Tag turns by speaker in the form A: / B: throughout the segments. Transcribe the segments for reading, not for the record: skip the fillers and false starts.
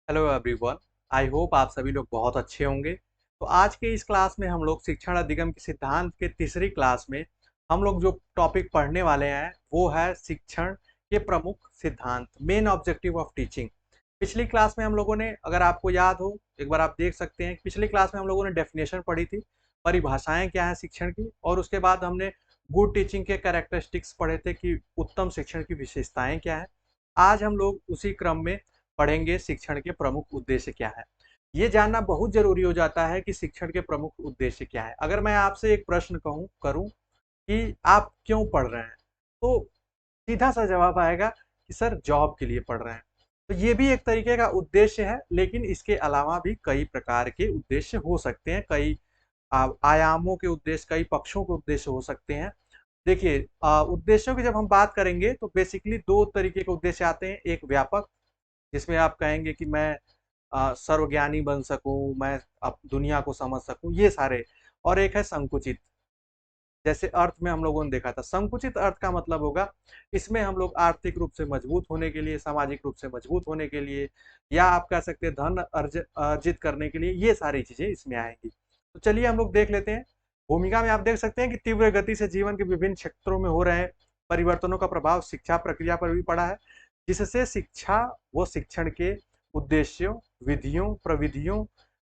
A: Hello everyone. I hope आप सभी लोग बहुत अच्छे होंगे। तो आज के इस क्लास में हम लोग शिक्षण अधिगम के सिद्धांत के तीसरी क्लास में हम लोग जो टॉपिक पढ़ने वाले हैं वो है शिक्षण के प्रमुख सिद्धांत, मेन ऑब्जेक्टिव ऑफ टीचिंग। पिछली क्लास में हम लोगों ने, अगर आपको याद हो, एक बार आप देख सकते हैं, पिछली क्लास में हम लोगों ने डेफिनेशन पढ़ी थी, परिभाषाएं क्या है शिक्षण की, और उसके बाद हमने गुड टीचिंग के कैरेक्टरिस्टिक्स पढ़े थे कि उत्तम शिक्षण की विशेषताएं क्या है। आज हम लोग उसी क्रम में पढ़ेंगे शिक्षण के प्रमुख उद्देश्य क्या है। ये जानना बहुत जरूरी हो जाता है कि शिक्षण के प्रमुख उद्देश्य क्या है। अगर मैं आपसे एक प्रश्न कहूं करूं कि आप क्यों पढ़ रहे हैं, तो सीधा सा जवाब आएगा कि सर जॉब के लिए पढ़ रहे हैं। तो ये भी एक तरीके का उद्देश्य है, लेकिन इसके अलावा भी कई प्रकार के उद्देश्य हो सकते हैं, कई आयामों के उद्देश्य, कई पक्षों के उद्देश्य हो सकते हैं। देखिए, उद्देश्यों की जब हम बात करेंगे तो बेसिकली दो तरीके के उद्देश्य आते हैं। एक व्यापक, जिसमें आप कहेंगे कि मैं सर्वज्ञानी बन सकूं, मैं अब दुनिया को समझ सकूं, ये सारे। और एक है संकुचित, जैसे अर्थ में हम लोगों ने देखा था। संकुचित अर्थ का मतलब होगा, इसमें हम लोग आर्थिक रूप से मजबूत होने के लिए, सामाजिक रूप से मजबूत होने के लिए, या आप कह सकते हैं धन अर्जित करने के लिए, ये सारी चीजें इसमें आएंगी। तो चलिए हम लोग देख लेते हैं। भूमिका में आप देख सकते हैं कि तीव्र गति से जीवन के विभिन्न क्षेत्रों में हो रहे परिवर्तनों का प्रभाव शिक्षा प्रक्रिया पर भी पड़ा है, जिससे शिक्षा व शिक्षण के उद्देश्यों, विधियों, प्रविधियों,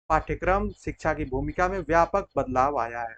A: पाठ्यक्रम, शिक्षा की भूमिका में व्यापक बदलाव आया है।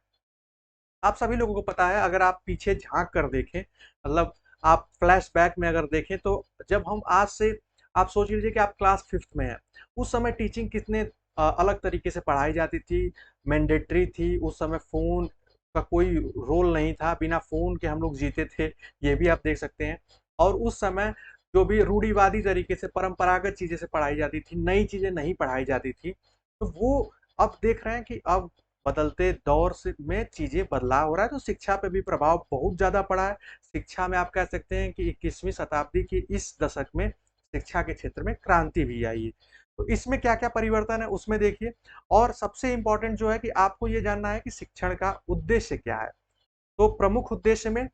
A: आप सभी लोगों को पता है, अगर आप पीछे झांक कर देखें, मतलब आप फ्लैशबैक में अगर देखें, तो जब हम आज से, आप सोच लीजिए कि आप क्लास फिफ्थ में हैं, उस समय टीचिंग कितने अलग तरीके से पढ़ाई जाती थी, मैंडेटरी थी। उस समय फोन का कोई रोल नहीं था, बिना फोन के हम लोग जीते थे, ये भी आप देख सकते हैं। और उस समय जो भी रूढ़िवादी तरीके से परंपरागत चीजें से पढ़ाई जाती थी, नई चीजें नहीं पढ़ाई जाती थी, तो वो अब देख रहे हैं कि अब बदलते दौर से में चीजें बदलाव हो रहा है, तो शिक्षा पे भी प्रभाव बहुत ज्यादा पड़ा है। शिक्षा में आप कह सकते हैं कि 21वीं शताब्दी के इस दशक में शिक्षा के क्षेत्र में क्रांति भी आई है। तो इसमें क्या क्या परिवर्तन है उसमें देखिए। और सबसे इंपॉर्टेंट जो है कि आपको ये जानना है कि शिक्षण का उद्देश्य क्या है। तो प्रमुख उद्देश्य में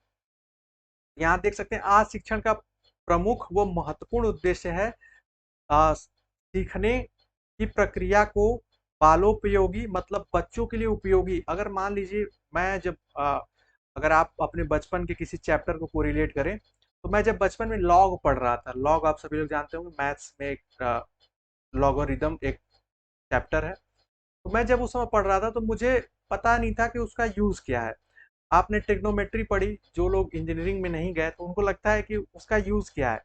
A: यहाँ देख सकते हैं, आज शिक्षण का प्रमुख व महत्वपूर्ण उद्देश्य है सीखने की प्रक्रिया को बालोपयोगी, मतलब बच्चों के लिए उपयोगी। अगर मान लीजिए, मैं जब अगर आप अपने बचपन के किसी चैप्टर को कोरिलेट करें, तो मैं जब बचपन में लॉग पढ़ रहा था, लॉग आप सभी लोग जानते होंगे, मैथ्स में एक लॉगरिदम एक चैप्टर है। तो मैं जब उस समय पढ़ रहा था तो मुझे पता नहीं था कि उसका यूज क्या है। आपने ट्रिग्नोमेट्री पढ़ी, जो लोग इंजीनियरिंग में नहीं गए तो उनको लगता है कि उसका यूज क्या है।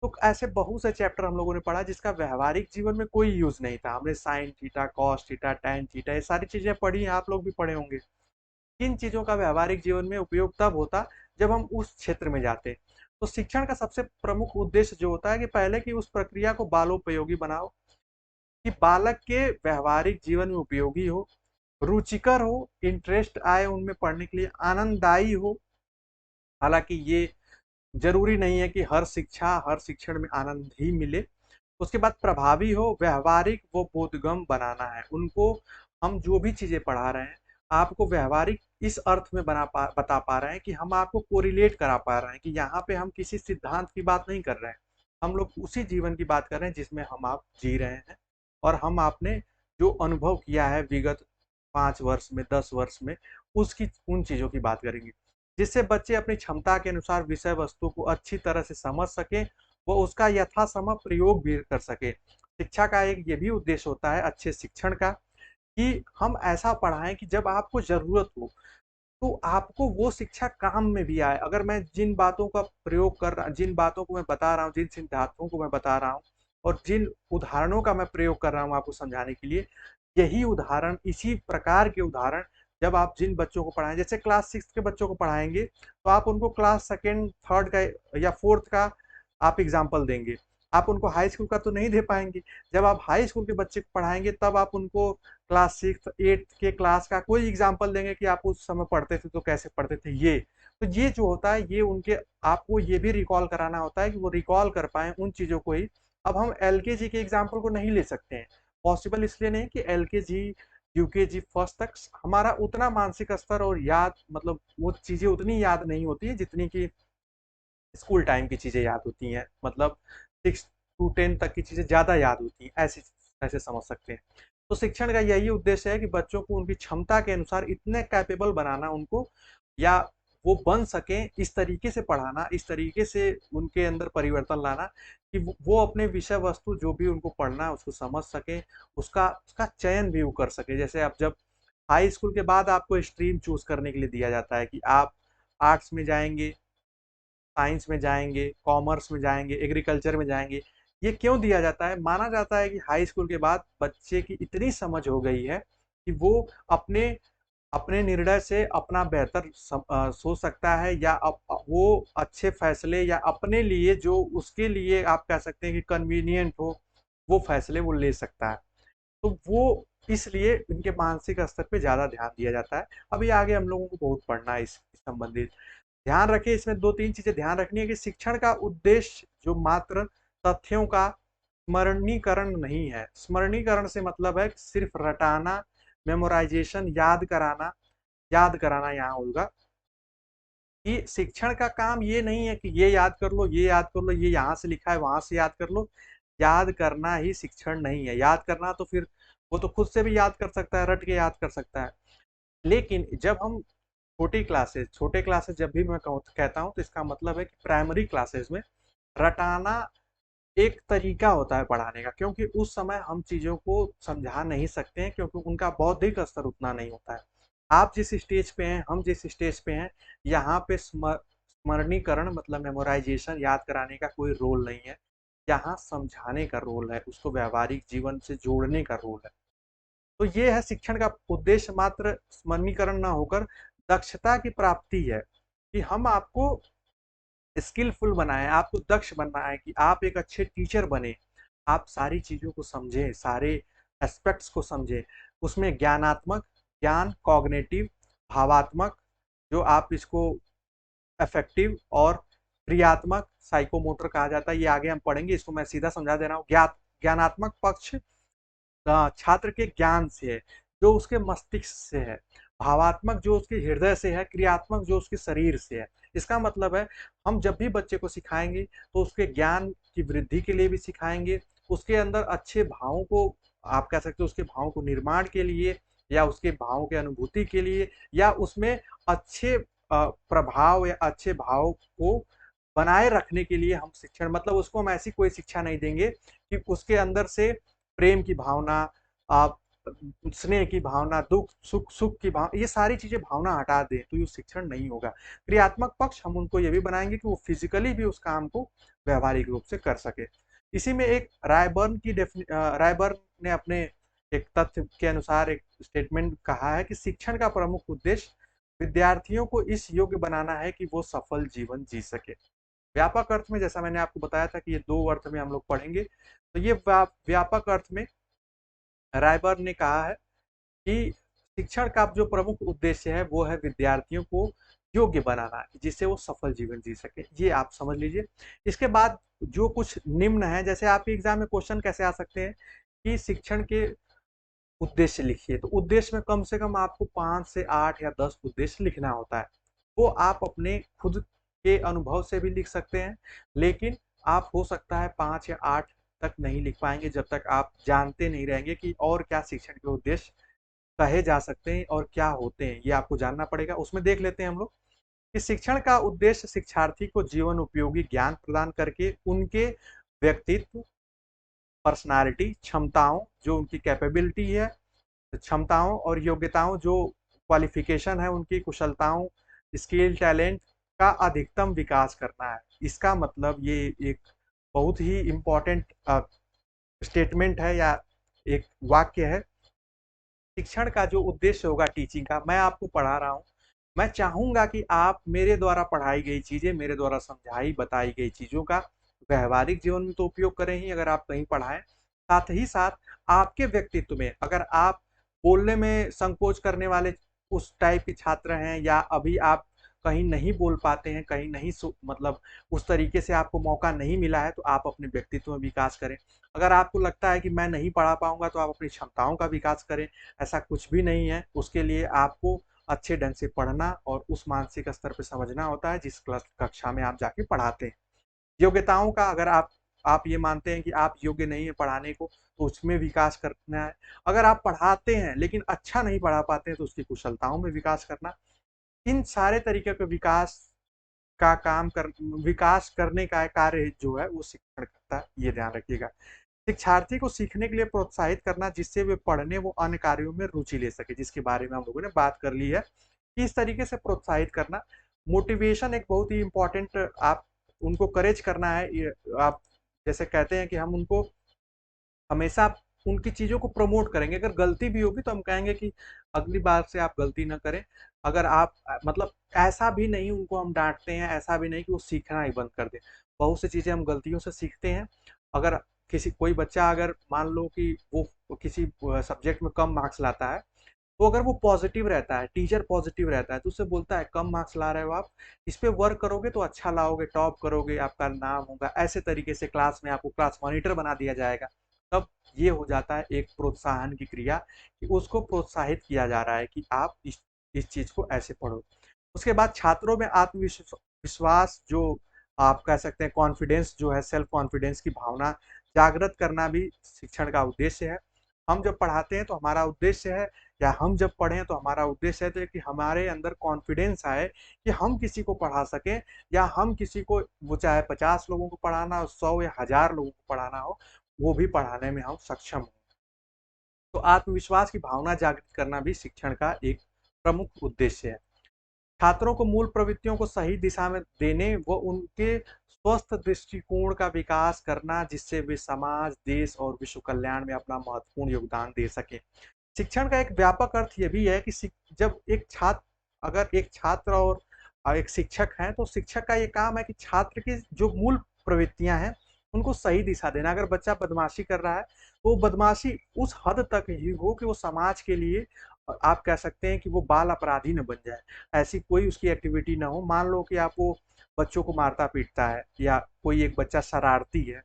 A: तो ऐसे बहुत से चैप्टर हम लोगों ने पढ़ा जिसका व्यवहारिक जीवन में कोई यूज नहीं था। हमने sine theta, cos theta, tan theta, ये सारी चीजें पढ़ी हैं, आप लोग भी पढ़े होंगे। किन चीजों का व्यवहारिक जीवन में उपयोग तब होता जब हम उस क्षेत्र में जाते। तो शिक्षण का सबसे प्रमुख उद्देश्य जो होता है कि पहले की उस प्रक्रिया को बालोपयोगी बनाओ, कि बालक के व्यवहारिक जीवन में उपयोगी हो, रुचिकर हो, इंटरेस्ट आए उनमें पढ़ने के लिए, आनंददायी हो। हालांकि ये जरूरी नहीं है कि हर शिक्षा, हर शिक्षण में आनंद ही मिले। उसके बाद प्रभावी हो, व्यवहारिक वो बोधगम्य बनाना है उनको। हम जो भी चीजें पढ़ा रहे हैं, आपको व्यवहारिक इस अर्थ में बता पा रहे हैं कि हम आपको कोरिलेट करा पा रहे हैं कि यहाँ पे हम किसी सिद्धांत की बात नहीं कर रहे हैं, हम लोग उसी जीवन की बात कर रहे हैं जिसमें हम आप जी रहे हैं। और हम आपने जो अनुभव किया है विगत 5 वर्ष में, 10 वर्ष में, उसकी उन चीजों की बात करेंगे, जिससे बच्चे अपनी क्षमता के अनुसार विषय वस्तु को अच्छी तरह से समझ सके, वो उसका यथासंभव प्रयोग भी कर सके। शिक्षा का एक ये भी उद्देश्य होता है अच्छे शिक्षण का, कि हम ऐसा पढ़ाएं कि जब आपको जरूरत हो तो आपको वो शिक्षा काम में भी आए। अगर मैं जिन बातों का प्रयोग कर रहा, जिन बातों को मैं बता रहा हूँ, जिन सिद्धांतों को मैं बता रहा हूँ, और जिन उदाहरणों का मैं प्रयोग कर रहा हूँ आपको समझाने के लिए, यही उदाहरण, इसी प्रकार के उदाहरण जब आप जिन बच्चों को पढ़ाएं, जैसे क्लास सिक्स के बच्चों को पढ़ाएंगे, तो आप उनको क्लास सेकेंड, थर्ड का या फोर्थ का आप एग्जाम्पल देंगे। आप उनको हाई स्कूल का तो नहीं दे पाएंगे। जब आप हाई स्कूल के बच्चे को पढ़ाएंगे तब आप उनको क्लास सिक्स एट्थ के क्लास का कोई एग्जाम्पल देंगे कि आप उस समय पढ़ते थे तो कैसे पढ़ते थे। ये तो ये जो होता है, ये उनके, आपको ये भी रिकॉल कराना होता है कि वो रिकॉल कर पाए उन चीजों को ही। अब हम एलकेजी के एग्जाम्पल को नहीं ले सकते हैं, पॉसिबल इसलिए नहीं कि एलकेजी, यूकेजी, फर्स्ट तक हमारा उतना मानसिक स्तर और याद, मतलब वो चीजें उतनी याद नहीं होती है जितनी की स्कूल टाइम की चीजें याद होती हैं। मतलब 6 to 10 तक की चीजें ज्यादा याद होती हैं। ऐसे ऐसे समझ सकते हैं। तो शिक्षण का यही उद्देश्य है कि बच्चों को उनकी क्षमता के अनुसार इतने कैपेबल बनाना उनको, या वो बन सकें, इस तरीके से पढ़ाना, इस तरीके से उनके अंदर परिवर्तन लाना कि वो अपने विषय वस्तु जो भी उनको पढ़ना है उसको समझ सकें, उसका उसका चयन भी वो कर सके। जैसे अब जब हाई स्कूल के बाद आपको स्ट्रीम चूज करने के लिए दिया जाता है कि आप आर्ट्स में जाएंगे, साइंस में जाएंगे, कॉमर्स में जाएंगे, एग्रीकल्चर में जाएंगे। ये क्यों दिया जाता है? माना जाता है कि हाई स्कूल के बाद बच्चे की इतनी समझ हो गई है कि वो अपने अपने निर्णय से अपना बेहतर सोच सकता है, या वो अच्छे फैसले, या अपने लिए जो उसके लिए आप कह सकते हैं कि कन्वीनियंट हो, वो फैसले वो ले सकता है। तो वो इसलिए इनके मानसिक स्तर पे ज़्यादा ध्यान दिया जाता है। अभी आगे हम लोगों को बहुत पढ़ना है इस संबंधित। ध्यान रखें, इसमें 2-3 चीज़ें ध्यान रखनी है कि शिक्षण का उद्देश्य जो मात्र तथ्यों का स्मरणीकरण नहीं है। स्मरणीकरण से मतलब है सिर्फ रटाना, मेमोराइज़ेशन, याद कराना यहाँ होगा। कि शिक्षण का काम ये नहीं है कि ये याद कर लो, ये याद कर लो, ये यहाँ से लिखा है, वहाँ से याद कर लो। याद करना ही शिक्षण नहीं है। याद करना तो फिर वो तो खुद से भी याद कर सकता है, रट के याद कर सकता है। लेकिन जब हम छोटे क्लासेस जब भी मैं कहता हूँ तो इसका मतलब है कि प्राइमरी क्लासेस में रटाना एक तरीका होता है पढ़ाने का, क्योंकि उस समय हम चीज़ों को समझा नहीं सकते हैं, क्योंकि उनका बौद्धिक स्तर उतना नहीं होता है। आप जिस स्टेज पे हैं, हम जिस स्टेज पे हैं, यहाँ पे स्मरणीकरण मतलब मेमोराइजेशन, याद कराने का कोई रोल नहीं है। यहाँ समझाने का रोल है, उसको व्यावहारिक जीवन से जोड़ने का रोल है। तो ये है शिक्षण का उद्देश्य, मात्र स्मरणीकरण ना होकर दक्षता की प्राप्ति है, कि हम आपको स्किलफुल बनाएं, आपको दक्ष बनाएं कि आप एक अच्छे टीचर बने, आप सारी चीज़ों को समझें, सारे एस्पेक्ट्स को समझें। उसमें ज्ञान, कॉग्निटिव, भावात्मक, जो आप इसको अफेक्टिव, और क्रियात्मक, साइकोमोटर कहा जाता है। ये आगे हम पढ़ेंगे, इसको मैं सीधा समझा दे रहा हूँ। ज्ञानात्मक पक्ष छात्र के ज्ञान से है, जो उसके मस्तिष्क से है। भावात्मक जो उसके हृदय से है। क्रियात्मक जो उसके शरीर से है। इसका मतलब है हम जब भी बच्चे को सिखाएंगे तो उसके ज्ञान की वृद्धि के लिए भी सिखाएंगे, उसके अंदर अच्छे भावों को, आप कह सकते हो उसके भावों को निर्माण के लिए, या उसके भावों के अनुभूति के लिए, या उसमें अच्छे प्रभाव या अच्छे भाव को बनाए रखने के लिए हम शिक्षण, मतलब उसको हम ऐसी कोई शिक्षा नहीं देंगे कि उसके अंदर से प्रेम की भावना, आप स्नेह की भावना, दुख सुख सुख की भावना, ये सारी चीजें भावना हटा दें तो ये शिक्षण नहीं होगा। क्रियात्मक पक्ष हम उनको ये भी बनाएंगे कि वो फिजिकली भी उस काम को व्यवहारिक रूप से कर सके। इसी में एक रायबर्न ने अपने एक तथ्य के अनुसार एक स्टेटमेंट कहा है कि शिक्षण का प्रमुख उद्देश्य विद्यार्थियों को इस योग्य बनाना है कि वो सफल जीवन जी सके। व्यापक अर्थ में, जैसा मैंने आपको बताया था कि ये 2 अर्थ में हम लोग पढ़ेंगे, तो ये व्यापक अर्थ में रायबर्न ने कहा है कि शिक्षण का जो प्रमुख उद्देश्य है वो है विद्यार्थियों को योग्य बनाना, जिससे वो सफल जीवन जी सके। ये आप समझ लीजिए। इसके बाद जो कुछ निम्न है, जैसे आपके एग्जाम में क्वेश्चन कैसे आ सकते हैं कि शिक्षण के उद्देश्य लिखिए, तो उद्देश्य में कम से कम आपको 5 से 8 या 10 उद्देश्य लिखना होता है। वो आप अपने खुद के अनुभव से भी लिख सकते हैं, लेकिन आप हो सकता है 5 या 8 तक नहीं लिख पाएंगे जब तक आप जानते नहीं रहेंगे कि और क्या शिक्षण के उद्देश्य कहे जा सकते हैं और क्या होते हैं। ये आपको जानना पड़ेगा। उसमें देख लेते हैं हम लोग कि शिक्षण का उद्देश्य शिक्षार्थी को जीवन उपयोगी ज्ञान प्रदान करके उनके व्यक्तित्व, पर्सनालिटी, क्षमताओं, जो उनकी कैपेबिलिटी है, क्षमताओं और योग्यताओं, जो क्वालिफिकेशन है उनकी, कुशलताओं, स्किल, टैलेंट का अधिकतम विकास करना है। इसका मतलब ये एक बहुत ही इम्पोर्टेंट स्टेटमेंट है, या एक वाक्य है। शिक्षण का जो उद्देश्य होगा टीचिंग का, मैं आपको पढ़ा रहा हूँ, मैं चाहूंगा कि आप मेरे द्वारा पढ़ाई गई चीजें, मेरे द्वारा समझाई बताई गई चीजों का व्यवहारिक जीवन में तो उपयोग करें ही, अगर आप कहीं पढ़ाएं, साथ ही साथ आपके व्यक्तित्व में, अगर आप बोलने में संकोच करने वाले उस टाइप के छात्र हैं, या अभी आप कहीं नहीं बोल पाते हैं, कहीं नहीं मतलब उस तरीके से आपको मौका नहीं मिला है, तो आप अपने व्यक्तित्व में विकास करें। अगर आपको लगता है कि मैं नहीं पढ़ा पाऊंगा, तो आप अपनी क्षमताओं का विकास करें। ऐसा कुछ भी नहीं है। उसके लिए आपको अच्छे ढंग से पढ़ना और उस मानसिक स्तर पे समझना होता है जिस कक्षा में आप जाके पढ़ाते हैं। योग्यताओं का अगर आप आप ये मानते हैं कि आप योग्य नहीं है पढ़ाने को, तो उसमें विकास करना है। अगर आप पढ़ाते हैं लेकिन अच्छा नहीं पढ़ा पाते हैं तो उसकी कुशलताओं में विकास करना। इन सारे तरीके के का काम कर विकास करने का कार्य जो है वो शिक्षण करता है, ये ध्यान रखिएगा। शिक्षार्थी को सीखने के लिए प्रोत्साहित करना जिससे वे पढ़ने व अन्य कार्यों में रुचि ले सके, जिसके बारे में हम लोगों ने बात कर ली है कि इस तरीके से प्रोत्साहित करना। मोटिवेशन एक बहुत ही इंपॉर्टेंट, आप उनको करेज करना है। ये आप जैसे कहते हैं कि हम उनको हमेशा उनकी चीज़ों को प्रमोट करेंगे। अगर गलती भी होगी तो हम कहेंगे कि अगली बार से आप गलती ना करें। अगर आप मतलब ऐसा भी नहीं उनको हम डाँटते हैं, ऐसा भी नहीं कि वो सीखना ही बंद कर दें। बहुत सी चीज़ें हम गलतियों से सीखते हैं। अगर किसी कोई बच्चा अगर मान लो कि वो किसी सब्जेक्ट में कम मार्क्स लाता है, तो अगर वो पॉज़िटिव रहता है, टीचर पॉज़िटिव रहता है, तो उससे बोलता है कम मार्क्स ला रहे हो आप, इस पे वर्क करोगे तो अच्छा लाओगे, टॉप करोगे, आपका नाम होगा। ऐसे तरीके से क्लास में आपको क्लास मॉनिटर बना दिया जाएगा। तब ये हो जाता है एक प्रोत्साहन की क्रिया कि उसको प्रोत्साहित किया जा रहा है कि आप इस चीज़ को ऐसे पढ़ो। उसके बाद छात्रों में विश्वास जो आप कह सकते हैं कॉन्फिडेंस जो है, सेल्फ कॉन्फिडेंस की भावना जागृत करना भी शिक्षण का उद्देश्य है। हम जब पढ़ाते हैं तो हमारा उद्देश्य है, या हम जब पढ़ें तो हमारा उद्देश्य है तो कि हमारे अंदर कॉन्फिडेंस आए कि हम किसी को पढ़ा सकें, या हम किसी को, वो चाहे 50 लोगों को पढ़ाना हो, 100 या 1000 लोगों को पढ़ाना हो, वो भी पढ़ाने में हम सक्षम हों। तो आत्मविश्वास की भावना जागृत करना भी शिक्षण का एक प्रमुख उद्देश्य है। छात्रों को मूल प्रवृत्तियों को सही दिशा में देने व उनके स्वस्थ दृष्टिकोण का विकास करना जिससे वे समाज, देश और विश्व कल्याण में अपना महत्वपूर्ण योगदान दे सकें। शिक्षण का एक व्यापक अर्थ ये भी है कि जब एक छात्र, अगर एक छात्र और एक शिक्षक हैं, तो शिक्षक का ये काम है कि छात्र की जो मूल प्रवृत्तियां हैं उनको सही दिशा देना। अगर बच्चा बदमाशी कर रहा है तो वो बदमाशी उस हद तक ही हो कि वो समाज के लिए, आप कह सकते हैं कि वो बाल अपराधी न बन जाए। ऐसी कोई उसकी एक्टिविटी ना हो। मान लो कि आप वो बच्चों को मारता पीटता है, या कोई एक बच्चा शरारती है,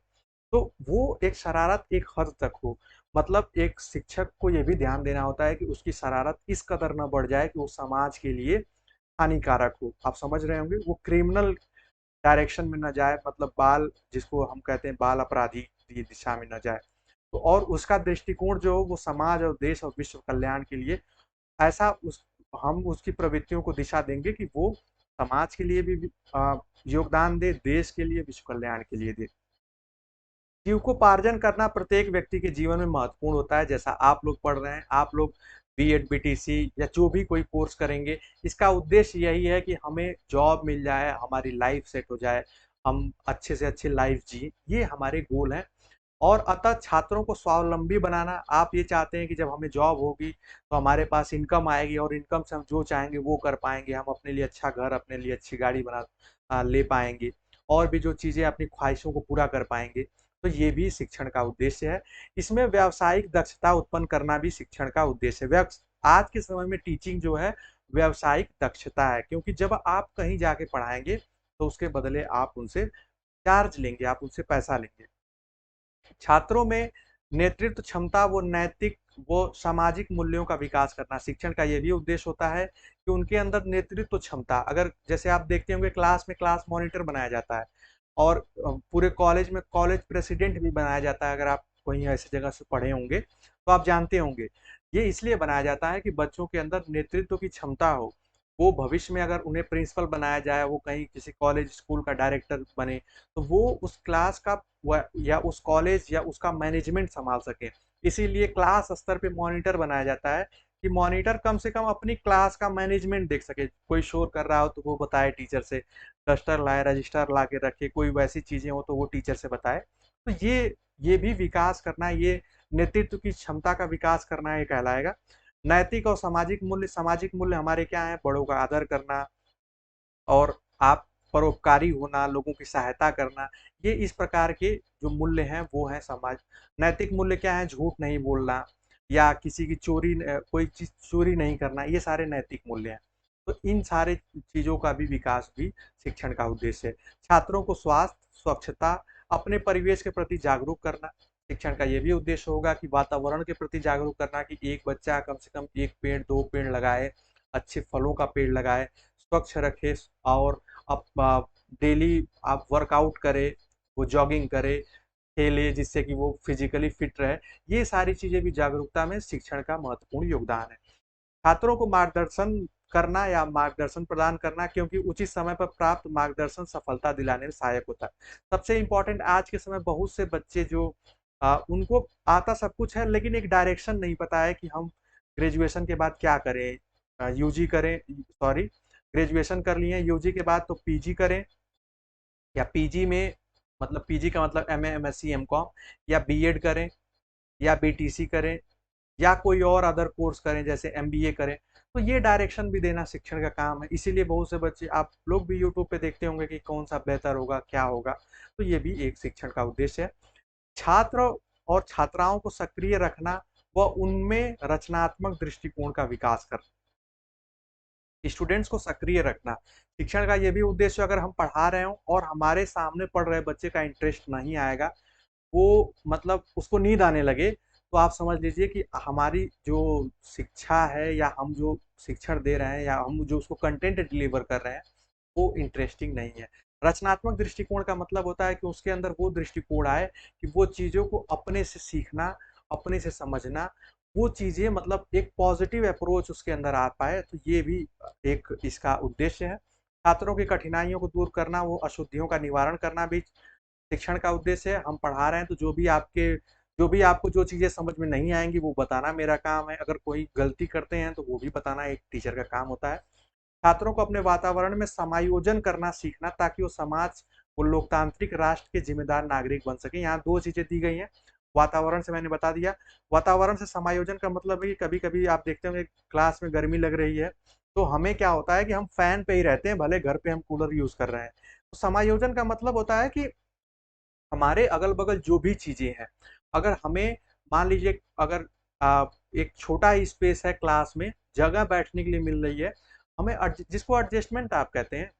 A: तो वो एक शरारत एक हद तक हो। मतलब एक शिक्षक को ये भी ध्यान देना होता है कि उसकी शरारत इस कदर ना बढ़ जाए कि वो समाज के लिए हानिकारक हो। आप समझ रहे होंगे, वो क्रिमिनल डायरेक्शन में ना जाए, मतलब बाल, जिसको हम कहते हैं बाल अपराधी की दिशा में ना जाए। तो और उसका दृष्टिकोण जो हो वो समाज और देश और विश्व कल्याण के लिए, ऐसा उस हम उसकी प्रवृत्तियों को दिशा देंगे कि वो समाज के लिए भी योगदान दे, देश के लिए, विश्व कल्याण के लिए दे। जीविकोपार्जन करना प्रत्येक व्यक्ति के जीवन में महत्वपूर्ण होता है। जैसा आप लोग पढ़ रहे हैं, आप लोग बीएड, बीटीसी या जो भी कोई कोर्स करेंगे, इसका उद्देश्य यही है कि हमें जॉब मिल जाए, हमारी लाइफ सेट हो जाए, हम अच्छे से अच्छे लाइफ जिए, ये हमारे गोल हैं। और अतः छात्रों को स्वावलंबी बनाना, आप ये चाहते हैं कि जब हमें जॉब होगी तो हमारे पास इनकम आएगी, और इनकम से हम जो चाहेंगे वो कर पाएंगे, हम अपने लिए अच्छा घर, अपने लिए अच्छी गाड़ी ले पाएंगे, और भी जो चीज़ें अपनी ख्वाहिशों को पूरा कर पाएंगे। तो ये भी शिक्षण का उद्देश्य है। इसमें व्यावसायिक दक्षता उत्पन्न करना भी शिक्षण का उद्देश्य है। आज के समय में टीचिंग जो है व्यावसायिक दक्षता है, क्योंकि जब आप कहीं जाके पढ़ाएंगे तो उसके बदले आप उनसे चार्ज लेंगे, आप उनसे पैसा लेंगे। छात्रों में नेतृत्व क्षमता व नैतिक व सामाजिक मूल्यों का विकास करना, शिक्षण का ये भी उद्देश्य होता है कि उनके अंदर नेतृत्व क्षमता, अगर जैसे आप देखते होंगे क्लास में क्लास मॉनिटर बनाया जाता है, और पूरे कॉलेज में कॉलेज प्रेसिडेंट भी बनाया जाता है। अगर आप कहीं ऐसी जगह से पढ़े होंगे तो आप जानते होंगे, ये इसलिए बनाया जाता है कि बच्चों के अंदर नेतृत्व की क्षमता हो। वो भविष्य में अगर उन्हें प्रिंसिपल बनाया जाए, वो कहीं किसी कॉलेज स्कूल का डायरेक्टर बने, तो वो उस क्लास का या उस कॉलेज या उसका मैनेजमेंट संभाल सके। इसीलिए क्लास स्तर पे मॉनिटर बनाया जाता है कि मॉनिटर कम से कम अपनी क्लास का मैनेजमेंट देख सके। कोई शोर कर रहा हो तो वो बताए टीचर से, डस्टर लाए, रजिस्टर ला के रखे, कोई वैसी चीजें हो तो वो टीचर से बताए। तो ये भी विकास करना, ये नेतृत्व की क्षमता का विकास करना ये कहलाएगा। नैतिक और सामाजिक मूल्य हमारे क्या है? बड़ों का आदर करना, और आप परोपकारी होना, लोगों की सहायता करना, ये इस प्रकार के जो मूल्य हैं वो हैं समाज। नैतिक मूल्य क्या है? झूठ नहीं बोलना, या किसी की कोई चीज़ चोरी नहीं करना, ये सारे नैतिक मूल्य हैं। तो इन सारे चीज़ों का भी विकास भी शिक्षण का उद्देश्य है। छात्रों को स्वास्थ्य, स्वच्छता, अपने परिवेश के प्रति जागरूक करना, शिक्षण का ये भी उद्देश्य होगा कि वातावरण के प्रति जागरूक करना, कि एक बच्चा कम से कम 1 पेड़, 2 पेड़ लगाए, अच्छे फलों का पेड़ लगाए, स्वच्छ रखे, और आप डेली आप वर्कआउट करें, वो जॉगिंग करे, खेले जिससे कि वो फिजिकली फिट रहे। ये सारी चीजें भी जागरूकता में शिक्षण का महत्वपूर्ण योगदान है। छात्रों को मार्गदर्शन करना या मार्गदर्शन प्रदान करना, क्योंकि उचित समय पर प्राप्त मार्गदर्शन सफलता दिलाने में सहायक होता है। सबसे इम्पोर्टेंट आज के समय बहुत से बच्चे जो उनको आता सब कुछ है लेकिन एक डायरेक्शन नहीं पता है कि हम ग्रेजुएशन के बाद क्या करें, यूजी करें, सॉरी, ग्रेजुएशन कर लिए यूजी के बाद तो पीजी करें, या पीजी में मतलब पीजी का मतलब एमए, एमएससी, एमकॉम, या बीएड करें, या बीटीसी करें, या कोई और अदर कोर्स करें जैसे एमबीए करें। तो ये डायरेक्शन भी देना शिक्षण का काम है। इसीलिए बहुत से बच्चे, आप लोग भी यूट्यूब पे देखते होंगे कि कौन सा बेहतर होगा, क्या होगा। तो ये भी एक शिक्षण का उद्देश्य है। छात्र और छात्राओं को सक्रिय रखना व उनमें रचनात्मक दृष्टिकोण का विकास करना, स्टूडेंट्स को सक्रिय रखना। शिक्षण का ये भी उद्देश्य, अगर हम पढ़ा रहे हो और हमारे सामने पढ़ रहे बच्चे का इंटरेस्ट नहीं आएगा, वो मतलब उसको नींद आने लगे, तो आप समझ लीजिए कि हमारी जो शिक्षा है या हम जो शिक्षण दे रहे हैं या हम जो उसको कंटेंट डिलीवर कर रहे हैं वो इंटरेस्टिंग नहीं है। रचनात्मक दृष्टिकोण का मतलब होता है कि उसके अंदर वो दृष्टिकोण आए कि वो चीज़ों को अपने से सीखना, अपने से समझना, वो चीज़ें मतलब एक पॉजिटिव अप्रोच उसके अंदर आ पाए। तो ये भी एक इसका उद्देश्य है। छात्रों की कठिनाइयों को दूर करना, वो अशुद्धियों का निवारण करना भी शिक्षण का उद्देश्य है। हम पढ़ा रहे हैं तो जो भी आपको जो चीज़ें समझ में नहीं आएँगी वो बताना मेरा काम है। अगर कोई गलती करते हैं तो वो भी बताना एक टीचर का काम होता है। छात्रों को अपने वातावरण में समायोजन करना सीखना, ताकि वो समाज, वो लोकतांत्रिक राष्ट्र के जिम्मेदार नागरिक बन सके। यहाँ 2 चीज़ें दी गई हैं। वातावरण से मैंने बता दिया। वातावरण से समायोजन का मतलब है कि कभी-कभी आप देखते होंगे क्लास में गर्मी लग रही है, तो हमें क्या होता है कि हम फैन पे ही रहते हैं, भले घर पे हम कूलर यूज़ कर रहे हैं। तो समायोजन का मतलब होता है कि हमारे अगल-बगल जो भी चीज़ें हैं, अगर हमें मान लीजिए अगर एक छोटा ही स्पेस है क्लास में, जगह बैठने के लिए मिल रही है, हमें जिसको एडजस्टमेंट आप कहते हैं,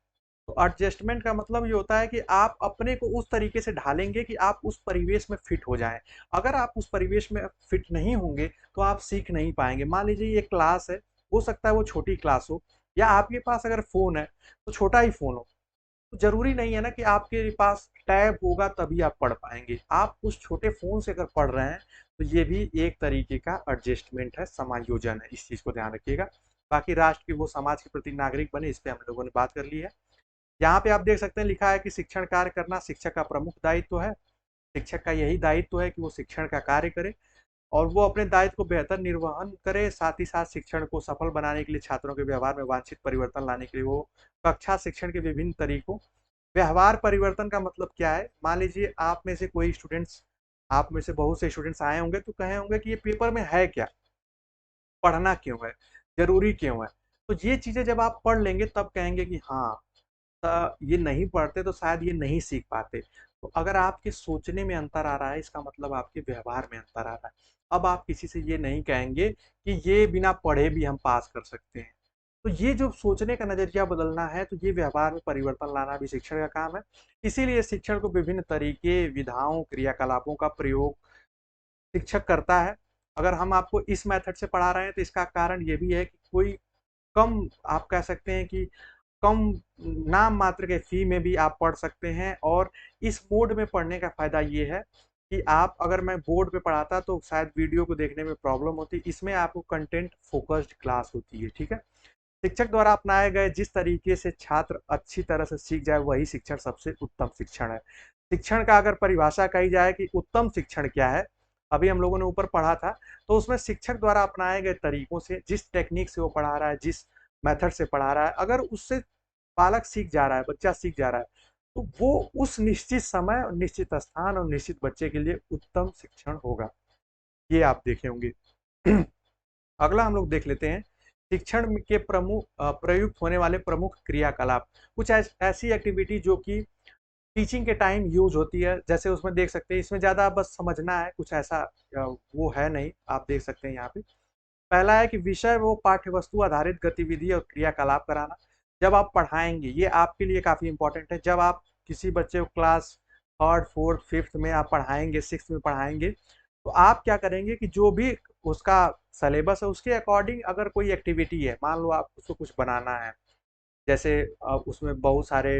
A: तो एडजस्टमेंट का मतलब ये होता है कि आप अपने को उस तरीके से ढालेंगे कि आप उस परिवेश में फिट हो जाएँ। अगर आप उस परिवेश में फिट नहीं होंगे, तो आप सीख नहीं पाएँगे। मान लीजिए ये क्लास है, हो सकता है वो छोटी क्लास हो, या आपके पास अगर फ़ोन है, तो छोटा ही फ़ोन हो। तो जरूरी नहीं है ना कि आपके पास टैब होगा तभी आप पढ़ पाएंगे। आप उस छोटे फोन से अगर पढ़ रहे हैं तो ये भी एक तरीके का एडजस्टमेंट है, समायोजन है। इस चीज को ध्यान रखिएगा। बाकी राष्ट्र की वो समाज के प्रति नागरिक बने, इस पे हम लोगों ने बात कर ली है। यहाँ पे आप देख सकते हैं लिखा है कि शिक्षण कार्य करना शिक्षक का प्रमुख दायित्व है। शिक्षक का यही दायित्व है कि वो शिक्षण का कार्य करे और वो अपने दायित्व को बेहतर निर्वहन करे। साथ ही साथ शिक्षण को सफल बनाने के लिए, छात्रों के व्यवहार में वांछित परिवर्तन लाने के लिए वो कक्षा शिक्षण के विभिन्न तरीकों, व्यवहार परिवर्तन का मतलब क्या है? मान लीजिए आप में से कोई स्टूडेंट्स, आप में से बहुत से स्टूडेंट्स आए होंगे तो कहे होंगे कि ये पेपर में है क्या? पढ़ना क्यों है? ज़रूरी क्यों है? तो ये चीज़ें जब आप पढ़ लेंगे तब कहेंगे कि हाँ, ये नहीं पढ़ते तो शायद ये नहीं सीख पाते। तो अगर आपके सोचने में अंतर आ रहा है, इसका मतलब आपके व्यवहार में अंतर आ रहा है। अब आप किसी से ये नहीं कहेंगे कि ये बिना पढ़े भी हम पास कर सकते हैं। तो ये जो सोचने का नज़रिया बदलना है, तो ये व्यवहार में परिवर्तन लाना भी शिक्षण का काम है। इसीलिए शिक्षण को विभिन्न तरीके, विधाओं, क्रियाकलापों का प्रयोग शिक्षक करता है। अगर हम आपको इस मेथड से पढ़ा रहे हैं तो इसका कारण ये भी है कि कोई कम, आप कह सकते हैं कि कम नाम मात्र के फ़ी में भी आप पढ़ सकते हैं। और इस मोड में पढ़ने का फ़ायदा ये है कि आप, अगर मैं बोर्ड पे पढ़ाता तो शायद वीडियो को देखने में प्रॉब्लम होती। इसमें आपको कंटेंट फ़ोकस्ड क्लास होती है, ठीक है? शिक्षक द्वारा अपनाए गए जिस तरीके से छात्र अच्छी तरह से सीख जाए, वही शिक्षण सबसे उत्तम शिक्षण है। शिक्षण का अगर परिभाषा कही जाए कि उत्तम शिक्षण क्या है, अभी हम लोगों ने ऊपर पढ़ा था, तो उसमें शिक्षक द्वारा अपनाए गए तरीकों से, जिस टेक्निक से वो पढ़ा रहा है, जिस मेथड से पढ़ा रहा है, अगर उससे बालक सीख जा रहा है, बच्चा सीख जा रहा है, तो वो उस निश्चित समय और निश्चित स्थान और निश्चित बच्चे के लिए उत्तम शिक्षण होगा। ये आप देखे होंगे। अगला हम लोग देख लेते हैं शिक्षण के प्रयुक्त होने वाले प्रमुख क्रियाकलाप। कुछ ऐसी एक्टिविटी जो कि टीचिंग के टाइम यूज होती है, जैसे उसमें देख सकते हैं, इसमें ज़्यादा बस समझना है, कुछ ऐसा वो है नहीं, आप देख सकते हैं यहाँ पे। पहला है कि विषय वो पाठ्य वस्तु आधारित गतिविधि और क्रियाकलाप कराना। जब आप पढ़ाएंगे, ये आपके लिए काफ़ी इंपॉर्टेंट है, जब आप किसी बच्चे को क्लास थर्ड, फोर्थ, फिफ्थ में आप पढ़ाएंगे, सिक्स में पढ़ाएंगे, तो आप क्या करेंगे कि जो भी उसका सिलेबस है उसके अकॉर्डिंग अगर कोई एक्टिविटी है, मान लो आप उसको कुछ बनाना है, जैसे उसमें बहुत सारे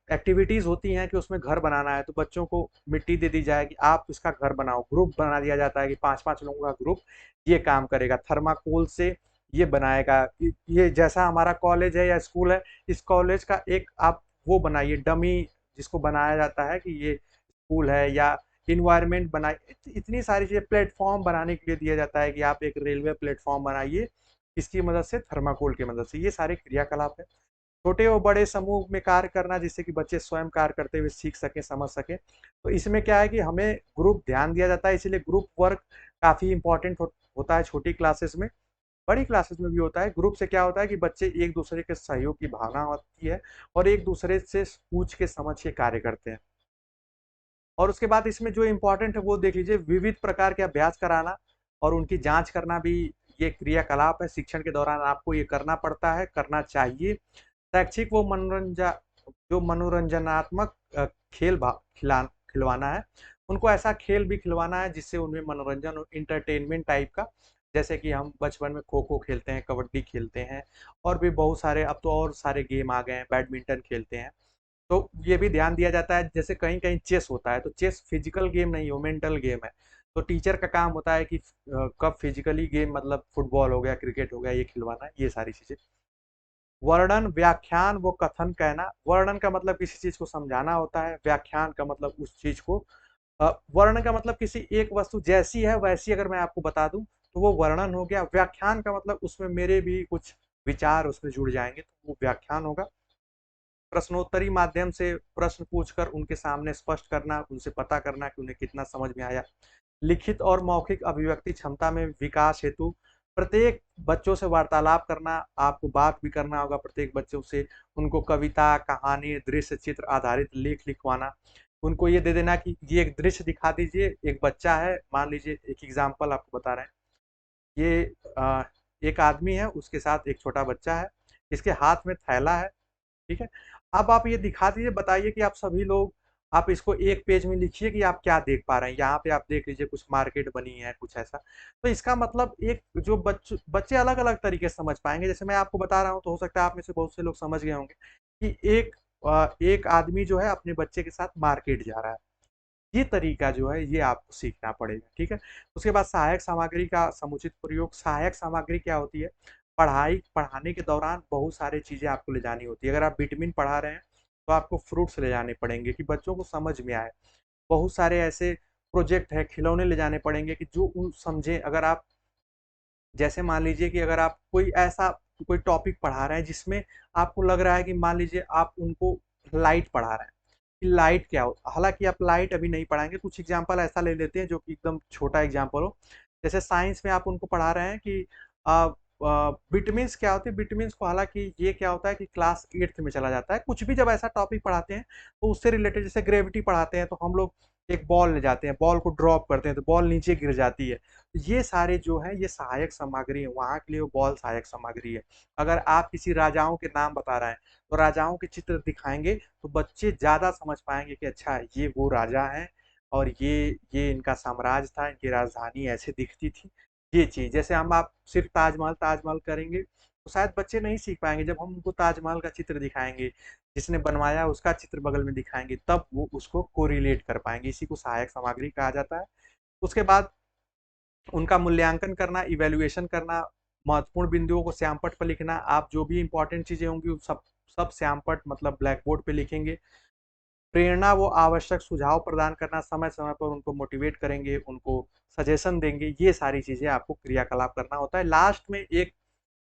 A: एक्टिविटीज़ होती हैं कि उसमें घर बनाना है, तो बच्चों को मिट्टी दे दी जाए कि आप इसका घर बनाओ। ग्रुप बना दिया जाता है कि 5-5 लोगों का ग्रुप ये काम करेगा। थर्माकोल से ये बनाएगा। ये जैसा हमारा कॉलेज है या स्कूल है, इस कॉलेज का एक आप वो बनाइए डमी, जिसको बनाया जाता है कि ये स्कूल है, या इन्वायरमेंट बनाए। इतनी सारी चीज़ें प्लेटफ़ॉर्म बनाने के लिए दिया जाता है कि आप एक रेलवे प्लेटफ़ॉर्म बनाइए, किसकी मदद से? थर्माकोल की मदद से। ये सारे क्रियाकलाप हैं। छोटे और बड़े समूह में कार्य करना, जिससे कि बच्चे स्वयं कार्य करते हुए सीख सकें, समझ सकें। तो इसमें क्या है कि हमें ग्रुप ध्यान दिया जाता है, इसीलिए ग्रुप वर्क काफ़ी इम्पोर्टेंट होता है छोटी क्लासेस में। बड़ी क्लासेस में भी होता है। ग्रुप से क्या होता है कि बच्चे एक दूसरे के सहयोग की भावना होती है और एक दूसरे से पूछ के समझ के कार्य करते हैं। और उसके बाद इसमें जो इम्पोर्टेंट है वो देख लीजिए, विविध प्रकार के अभ्यास कराना और उनकी जांच करना भी ये क्रियाकलाप है। शिक्षण के दौरान आपको ये करना पड़ता है, करना चाहिए। शैक्षिक वो जो मनोरंजनात्मक खेल खिलवाना है, उनको ऐसा खेल भी खिलवाना है जिससे उनमें मनोरंजन और इंटरटेनमेंट टाइप का, जैसे कि हम बचपन में खो खो खेलते हैं, कबड्डी खेलते हैं, और भी बहुत सारे, अब तो और सारे गेम आ गए हैं, बैडमिंटन खेलते हैं। तो ये भी ध्यान दिया जाता है। जैसे कहीं कहीं चेस होता है, तो चेस फिजिकल गेम नहीं हो, मेंटल गेम है। तो टीचर का काम होता है कि कब फिजिकली गेम, मतलब फुटबॉल हो गया, क्रिकेट हो गया, ये खिलवाना है, ये सारी चीजें। वर्णन, व्याख्यान वो कथन कहना। वर्णन का मतलब किसी चीज को समझाना होता है, व्याख्यान का मतलब उस चीज को वर्णन का मतलब किसी एक वस्तु जैसी है वैसी अगर मैं आपको बता दूं तो वो वर्णन हो गया। व्याख्यान का मतलब उसमें मेरे भी कुछ विचार उसमें जुड़ जाएंगे, तो वो व्याख्यान होगा। प्रश्नोत्तरी माध्यम से प्रश्न पूछकर उनके सामने स्पष्ट करना, उनसे पता करना कि उन्हें कितना समझ में आया। लिखित और मौखिक अभिव्यक्ति क्षमता में विकास हेतु प्रत्येक बच्चों से वार्तालाप करना, आपको बात भी करना होगा प्रत्येक बच्चों से। उनको कविता, कहानी, दृश्य चित्र आधारित लेख लिखवाना। उनको ये दे देना कि ये एक दृश्य दिखा दीजिए, एक बच्चा है, मान लीजिए एक एग्जाम्पल आपको बता रहे हैं। ये एक आदमी है, उसके साथ एक छोटा बच्चा है, इसके हाथ में थैला है, ठीक है। अब आप ये दिखा दीजिए, बताइए कि आप सभी लोग, आप इसको एक पेज में लिखिए कि आप क्या देख पा रहे हैं। यहाँ पे आप देख लीजिए कुछ मार्केट बनी है, कुछ ऐसा। तो इसका मतलब एक जो बच्चे अलग अलग तरीके से समझ पाएंगे। जैसे मैं आपको बता रहा हूँ, तो हो सकता है आप में से बहुत से लोग समझ गए होंगे कि एक आदमी जो है अपने बच्चे के साथ मार्केट जा रहा है। ये तरीका जो है ये आपको सीखना पड़ेगा, ठीक है। उसके बाद सहायक सामग्री का समुचित प्रयोग। सहायक सामग्री क्या होती है? पढ़ाने के दौरान बहुत सारी चीजें आपको ले जानी होती है। अगर आप विटामिन पढ़ा रहे हैं तो आपको फ्रूट्स ले जाने पड़ेंगे कि बच्चों को समझ में आए। बहुत सारे ऐसे प्रोजेक्ट है, खिलौने ले जाने पड़ेंगे कि जो उन समझे। अगर आप, जैसे मान लीजिए कि अगर आप कोई ऐसा कोई टॉपिक पढ़ा रहे हैं जिसमें आपको लग रहा है कि, मान लीजिए आप उनको लाइट पढ़ा रहे हैं कि लाइट क्या हो, हालांकि आप लाइट अभी नहीं पढ़ाएंगे, कुछ एग्जांपल ऐसा ले लेते हैं जो कि एकदम छोटा एग्जांपल हो। जैसे साइंस में आप उनको पढ़ा रहे हैं कि विटामिन्स क्या होते हैं। विटामिन्स को, हालांकि ये क्या होता है कि क्लास 8th में चला जाता है। कुछ भी जब ऐसा टॉपिक पढ़ाते हैं तो उससे रिलेटेड, जैसे ग्रेविटी पढ़ाते हैं तो हम लोग एक बॉल ले जाते हैं, बॉल को ड्रॉप करते हैं तो बॉल नीचे गिर जाती है। ये सारे जो है ये सहायक सामग्री है, वहां के लिए वो बॉल सहायक सामग्री है। अगर आप किसी राजाओं के नाम बता रहे हैं तो राजाओं के चित्र दिखाएंगे तो बच्चे ज्यादा समझ पाएंगे कि अच्छा ये वो राजा है, और ये इनका साम्राज्य था, इनकी राजधानी ऐसे दिखती थी। ये चीज, जैसे हम आप सिर्फ ताजमहल ताजमहल करेंगे तो शायद बच्चे नहीं सीख पाएंगे। जब हम उनको ताजमहल का चित्र दिखाएंगे, जिसने बनवाया उसका चित्र बगल में दिखाएंगे, तब वो उसको कोरिलेट कर पाएंगे। इसी को सहायक सामग्री कहा जाता है। उसके बाद उनका मूल्यांकन करना, इवैल्यूएशन करना, महत्वपूर्ण बिंदुओं को श्यामपट्ट पर लिखना। आप जो भी इंपॉर्टेंट चीजें होंगी वो सब सब श्यामपट्ट मतलब ब्लैक बोर्ड पे लिखेंगे। प्रेरणा वो आवश्यक सुझाव प्रदान करना, समय समय पर उनको मोटिवेट करेंगे, उनको सजेशन देंगे। ये सारी चीजें आपको क्रियाकलाप करना होता है। लास्ट में एक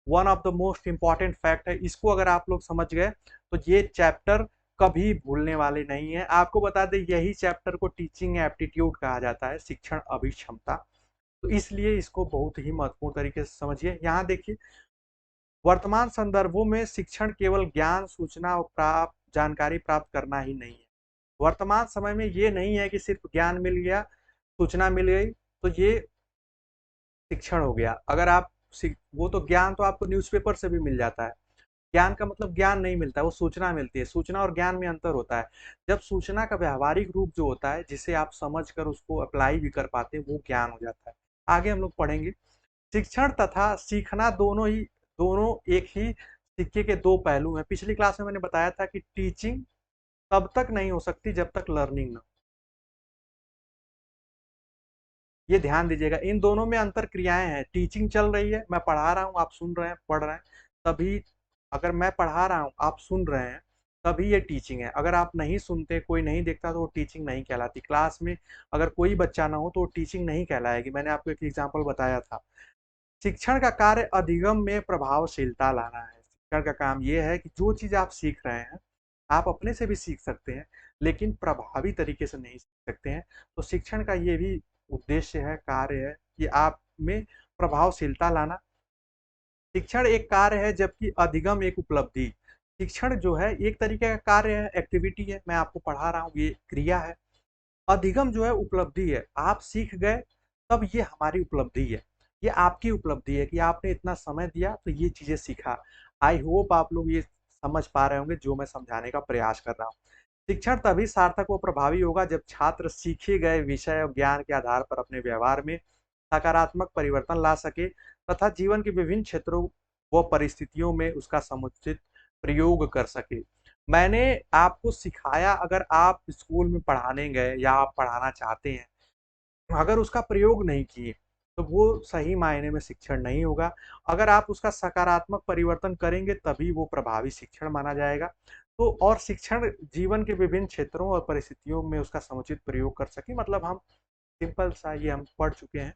A: one of the most important fact है, इसको अगर आप लोग समझ गए तो ये चैप्टर कभी भूलने वाले नहीं है। आपको बता दें, यही चैप्टर को टीचिंग एप्टीट्यूड कहा जाता है, शिक्षण अभिक्षमता। तो इसलिए इसको बहुत ही महत्वपूर्ण तरीके से समझिए। यहाँ देखिए, वर्तमान संदर्भों में शिक्षण केवल ज्ञान, सूचना और प्राप्त जानकारी प्राप्त करना ही नहीं है। वर्तमान समय में ये नहीं है कि सिर्फ ज्ञान मिल गया, सूचना मिल गई तो ये शिक्षण हो गया। अगर आप वो तो ज्ञान तो आपको न्यूज़पेपर से भी मिल जाता है। ज्ञान का मतलब ज्ञान नहीं मिलता, वो सूचना मिलती है। सूचना और ज्ञान में अंतर होता है। जब सूचना का व्यावहारिक रूप जो होता है, जिसे आप समझ कर उसको अप्लाई भी कर पाते हैं, वो ज्ञान हो जाता है। आगे हम लोग पढ़ेंगे। शिक्षण तथा सीखना दोनों एक ही सिक्के के दो पहलू हैं। पिछली क्लास में मैंने बताया था कि टीचिंग तब तक नहीं हो सकती जब तक लर्निंग ना हो। ये ध्यान दीजिएगा, इन दोनों में अंतर क्रियाएं हैं। टीचिंग चल रही है, मैं पढ़ा रहा हूँ, आप सुन रहे हैं, पढ़ रहे हैं, तभी। अगर मैं पढ़ा रहा हूँ, आप सुन रहे हैं, तभी ये टीचिंग है। अगर आप नहीं सुनते, कोई नहीं देखता, तो वो टीचिंग नहीं कहलाती। क्लास में अगर कोई बच्चा ना हो तो वो टीचिंग नहीं कहलाएगी। मैंने आपको एक एग्जाम्पल बताया था। शिक्षण का कार्य अधिगम में प्रभावशीलता लाना है। शिक्षण का काम ये है कि जो चीज़ आप सीख रहे हैं, आप अपने से भी सीख सकते हैं, लेकिन प्रभावी तरीके से नहीं सीख सकते हैं। तो शिक्षण का ये भी उद्देश्य है, कार्य है कि आप में प्रभावशीलता लाना। शिक्षण एक कार्य है, जबकि अधिगम एक उपलब्धि। शिक्षण जो है एक तरीके का कार्य है, एक्टिविटी है, मैं आपको पढ़ा रहा हूँ, ये क्रिया है। अधिगम जो है उपलब्धि है, आप सीख गए, तब ये हमारी उपलब्धि है। ये आपकी उपलब्धि है कि आपने इतना समय दिया तो ये चीजें सीखा। आई होप आप लोग ये समझ पा रहे होंगे जो मैं समझाने का प्रयास कर रहा हूँ। शिक्षण तभी सार्थक व प्रभावी होगा जब छात्र सीखे गए विषय और ज्ञान के आधार पर अपने व्यवहार में सकारात्मक परिवर्तन ला सके तथा जीवन के विभिन्न क्षेत्रों व परिस्थितियों में उसका समुचित प्रयोग कर सके। मैंने आपको सिखाया, अगर आप स्कूल में पढ़ाने गए या आप पढ़ाना चाहते हैं, अगर उसका प्रयोग नहीं किए, तो वो सही मायने में शिक्षण नहीं होगा। अगर आप उसका सकारात्मक परिवर्तन करेंगे, तभी वो प्रभावी शिक्षण माना जाएगा। तो और शिक्षण जीवन के विभिन्न क्षेत्रों और परिस्थितियों में उसका समुचित प्रयोग कर सके, मतलब हम सिंपल सा ये हम पढ़ चुके हैं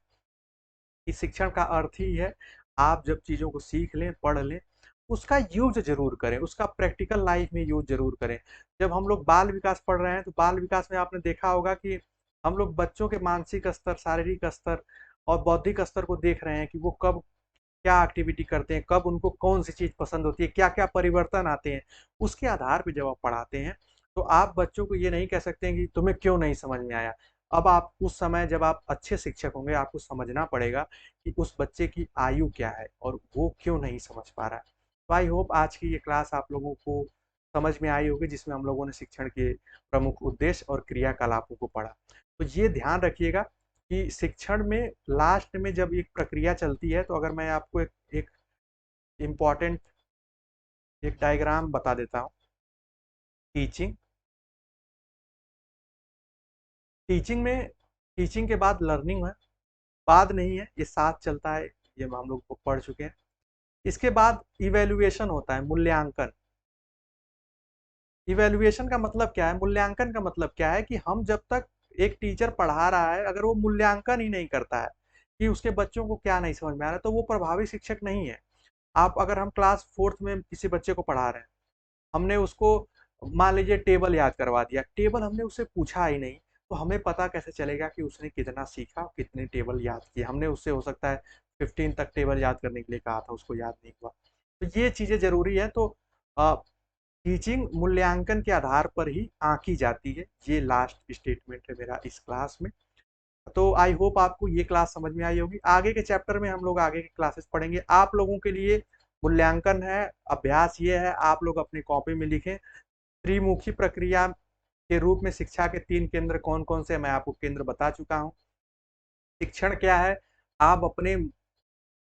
A: कि शिक्षण का अर्थ ही है, आप जब चीज़ों को सीख लें, पढ़ लें, उसका यूज़ ज़रूर करें, उसका प्रैक्टिकल लाइफ में यूज़ ज़रूर करें। जब हम लोग बाल विकास पढ़ रहे हैं, तो बाल विकास में आपने देखा होगा कि हम लोग बच्चों के मानसिक स्तर, शारीरिक स्तर और बौद्धिक स्तर को देख रहे हैं कि वो कब क्या एक्टिविटी करते हैं, कब उनको कौन सी चीज़ पसंद होती है, क्या-क्या परिवर्तन आते हैं। उसके आधार पे जब आप पढ़ाते हैं, तो आप बच्चों को ये नहीं कह सकते हैं कि तुम्हें क्यों नहीं समझ में आया। अब आप उस समय जब आप अच्छे शिक्षक होंगे, आपको समझना पड़ेगा कि उस बच्चे की आयु क्या है और वो क्यों नहीं समझ पा रहा है। तो आई होप आज की ये क्लास आप लोगों को समझ में आई होगी, जिसमें हम लोगों ने शिक्षण के प्रमुख उद्देश्य और क्रियाकलापों को पढ़ा। तो ये ध्यान रखिएगा कि शिक्षण में लास्ट में जब एक प्रक्रिया चलती है, तो अगर मैं आपको एक इम्पॉर्टेंट एक डायग्राम बता देता हूँ। टीचिंग टीचिंग में टीचिंग के बाद लर्निंग है, बाद नहीं है, ये साथ चलता है, ये हम लोग पढ़ चुके हैं। इसके बाद इवेल्युएशन होता है, मूल्यांकन। इवेल्युएशन का मतलब क्या है, मूल्यांकन का मतलब क्या है कि हम जब तक एक टीचर पढ़ा रहा है, अगर वो मूल्यांकन ही नहीं करता है कि उसके बच्चों को क्या नहीं समझ में आ रहा है, तो वो प्रभावी शिक्षक नहीं है। आप अगर हम क्लास फोर्थ में किसी बच्चे को पढ़ा रहे हैं, हमने उसको मान लीजिए टेबल याद करवा दिया, टेबल हमने उससे पूछा ही नहीं, तो हमें पता कैसे चलेगा कि उसने कितना सीखा, कितने टेबल याद किए। हमने उससे हो सकता है 15 तक टेबल याद करने के लिए कहा था, उसको याद नहीं हुआ। तो ये चीज़ें ज़रूरी है। तो टीचिंग मूल्यांकन के आधार पर ही आंकी जाती है। ये लास्ट स्टेटमेंट है मेरा इस क्लास में। तो आई होप आपको ये क्लास समझ में आई होगी। आगे के चैप्टर में हम लोग आगे की क्लासेस पढ़ेंगे। आप लोगों के लिए मूल्यांकन है, अभ्यास ये है, आप लोग अपनी कॉपी में लिखें। त्रिमुखी प्रक्रिया के रूप में शिक्षा के 3 केंद्र कौन-कौन से, मैं आपको केंद्र बता चुका हूँ। शिक्षण क्या है, आप अपने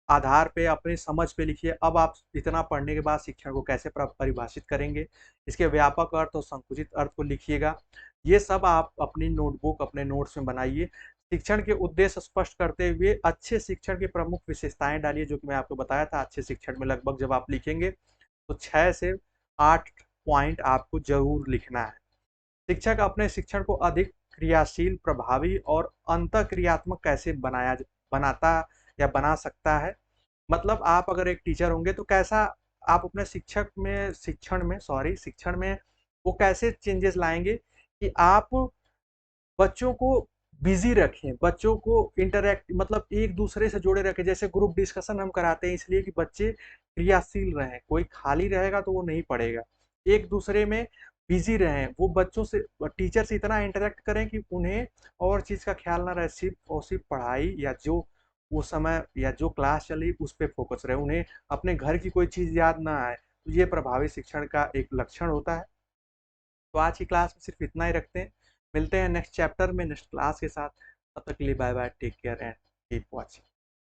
A: आधार पे, अपनी समझ पे लिखिए। अब आप इतना पढ़ने के बाद शिक्षण को कैसे परिभाषित करेंगे, इसके व्यापक अर्थ और संकुचित अर्थ को लिखिएगा। ये सब आप अपनी नोटबुक, अपने नोट्स में बनाइए। शिक्षण के उद्देश्य स्पष्ट करते हुए अच्छे शिक्षण की प्रमुख विशेषताएं डालिए, जो कि मैं आपको बताया था। अच्छे शिक्षण में लगभग जब आप लिखेंगे, तो 6 से 8 पॉइंट आपको जरूर लिखना है। शिक्षक अपने शिक्षण को अधिक क्रियाशील, प्रभावी और अंतःक्रियात्मक कैसे बनाता या बना सकता है। मतलब आप अगर एक टीचर होंगे, तो कैसा आप अपने शिक्षण में वो कैसे चेंजेस लाएंगे कि आप बच्चों को बिजी रखें, बच्चों को इंटरेक्ट, मतलब एक दूसरे से जुड़े रखें। जैसे ग्रुप डिस्कशन हम कराते हैं, इसलिए कि बच्चे क्रियाशील रहें। कोई खाली रहेगा तो वो नहीं पढ़ेगा। एक दूसरे में बिजी रहें, वो बच्चों से, टीचर से इतना इंटरेक्ट करें कि उन्हें और चीज़ का ख्याल ना रहे, सिर्फ और सिर्फ पढ़ाई या जो वो समय या जो क्लास चली उस पर फोकस रहे, उन्हें अपने घर की कोई चीज़ याद ना आए। तो ये प्रभावी शिक्षण का एक लक्षण होता है। तो आज की क्लास में सिर्फ इतना ही रखते हैं। मिलते हैं नेक्स्ट चैप्टर में, नेक्स्ट क्लास के साथ। तब तक के लिए bye bye, take care and keep watching.